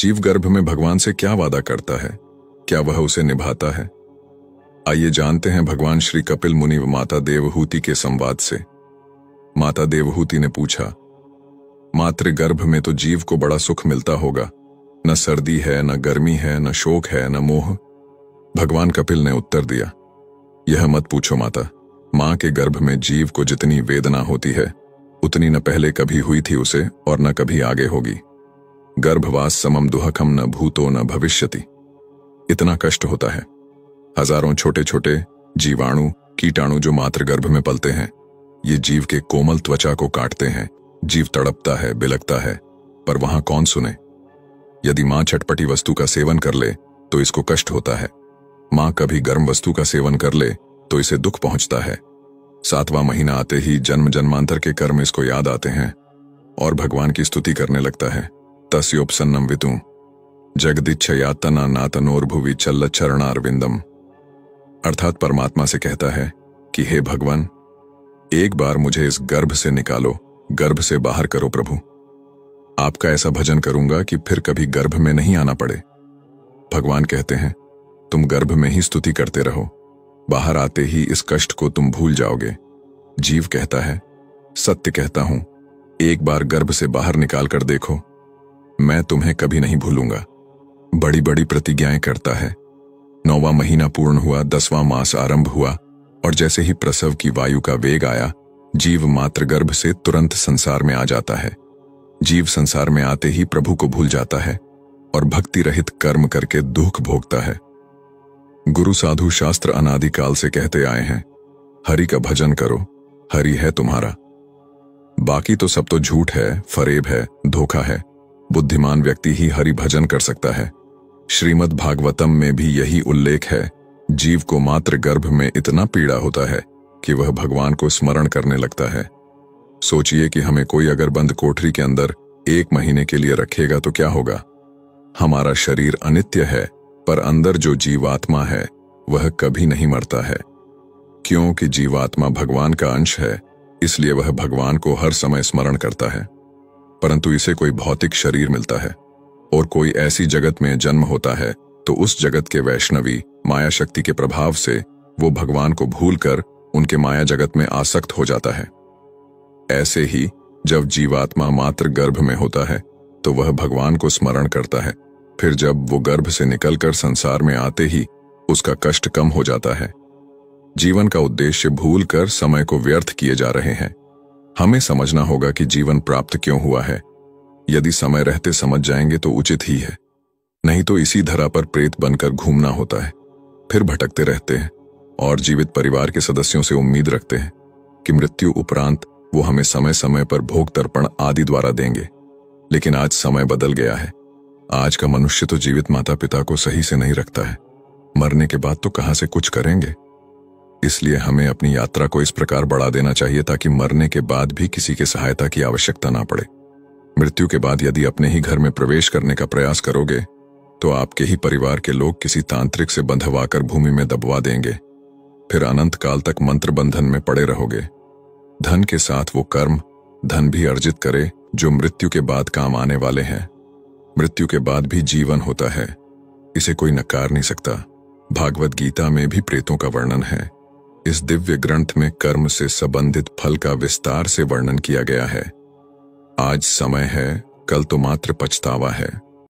जीव गर्भ में भगवान से क्या वादा करता है, क्या वह उसे निभाता है? आइए जानते हैं भगवान श्री कपिल मुनि व माता देवहूति के संवाद से। माता देवहूति ने पूछा, मातृ गर्भ में तो जीव को बड़ा सुख मिलता होगा, न सर्दी है, न गर्मी है, न शोक है, न मोह। भगवान कपिल ने उत्तर दिया, यह मत पूछो माता। मां के गर्भ में जीव को जितनी वेदना होती है उतनी न पहले कभी हुई थी उसे और न कभी आगे होगी। गर्भवास समम दुहकम न भूतो न भविष्यति। इतना कष्ट होता है। हजारों छोटे छोटे जीवाणु कीटाणु जो मातृ गर्भ में पलते हैं, ये जीव के कोमल त्वचा को काटते हैं। जीव तड़पता है, बिलकता है, पर वहां कौन सुने। यदि मां चटपटी वस्तु का सेवन कर ले तो इसको कष्ट होता है। मां कभी गर्म वस्तु का सेवन कर ले तो इसे दुख पहुंचता है। 7वां महीना आते ही जन्म जन्मांतर के कर्म इसको याद आते हैं और भगवान की स्तुति करने लगता है। तस्योपसन्नम वितु जगदिच्छयातना नातनोर्भुवि चल्ल चरणारविंदम। अर्थात परमात्मा से कहता है कि हे भगवान, एक बार मुझे इस गर्भ से निकालो, गर्भ से बाहर करो प्रभु। आपका ऐसा भजन करूंगा कि फिर कभी गर्भ में नहीं आना पड़े। भगवान कहते हैं, तुम गर्भ में ही स्तुति करते रहो, बाहर आते ही इस कष्ट को तुम भूल जाओगे। जीव कहता है, सत्य कहता हूं, एक बार गर्भ से बाहर निकाल कर देखो, मैं तुम्हें कभी नहीं भूलूंगा। बड़ी बड़ी प्रतिज्ञाएं करता है। 9वां महीना पूर्ण हुआ, 10वां मास आरंभ हुआ और जैसे ही प्रसव की वायु का वेग आया, जीव मातृ गर्भ से तुरंत संसार में आ जाता है। जीव संसार में आते ही प्रभु को भूल जाता है और भक्ति रहित कर्म करके दुख भोगता है। गुरु साधु शास्त्र अनादिकाल से कहते आए हैं, हरि का भजन करो, हरि है तुम्हारा। बाकी तो सब तो झूठ है, फरेब है, धोखा है। बुद्धिमान व्यक्ति ही हरि भजन कर सकता है। श्रीमद् भागवतम में भी यही उल्लेख है। जीव को मातृ गर्भ में इतना पीड़ा होता है कि वह भगवान को स्मरण करने लगता है। सोचिए कि हमें कोई अगर बंद कोठरी के अंदर 1 महीने के लिए रखेगा तो क्या होगा। हमारा शरीर अनित्य है, पर अंदर जो जीवात्मा है वह कभी नहीं मरता है। क्योंकि जीवात्मा भगवान का अंश है, इसलिए वह भगवान को हर समय स्मरण करता है। परंतु इसे कोई भौतिक शरीर मिलता है और कोई ऐसी जगत में जन्म होता है तो उस जगत के वैष्णवी माया शक्ति के प्रभाव से वो भगवान को भूलकर उनके माया जगत में आसक्त हो जाता है। ऐसे ही जब जीवात्मा मातृ गर्भ में होता है तो वह भगवान को स्मरण करता है। फिर जब वो गर्भ से निकलकर संसार में आते ही उसका कष्ट कम हो जाता है। जीवन का उद्देश्य भूलकर समय को व्यर्थ किए जा रहे हैं। हमें समझना होगा कि जीवन प्राप्त क्यों हुआ है। यदि समय रहते समझ जाएंगे तो उचित ही है, नहीं तो इसी धरा पर प्रेत बनकर घूमना होता है। फिर भटकते रहते हैं और जीवित परिवार के सदस्यों से उम्मीद रखते हैं कि मृत्यु उपरांत वो हमें समय समय पर भोग तर्पण आदि द्वारा देंगे। लेकिन आज समय बदल गया है। आज का मनुष्य तो जीवित माता पिता को सही से नहीं रखता है, मरने के बाद तो कहां से कुछ करेंगे। इसलिए हमें अपनी यात्रा को इस प्रकार बढ़ा देना चाहिए ताकि मरने के बाद भी किसी की सहायता की आवश्यकता ना पड़े। मृत्यु के बाद यदि अपने ही घर में प्रवेश करने का प्रयास करोगे तो आपके ही परिवार के लोग किसी तांत्रिक से बंधवाकर भूमि में दबवा देंगे। फिर अनंत काल तक मंत्र बंधन में पड़े रहोगे। धन के साथ वो कर्म धन भी अर्जित करे जो मृत्यु के बाद काम आने वाले हैं। मृत्यु के बाद भी जीवन होता है, इसे कोई नकार नहीं सकता। भागवत गीता में भी प्रेतों का वर्णन है। इस दिव्य ग्रंथ में कर्म से संबंधित फल का विस्तार से वर्णन किया गया है। आज समय है, कल तो मात्र पछतावा है।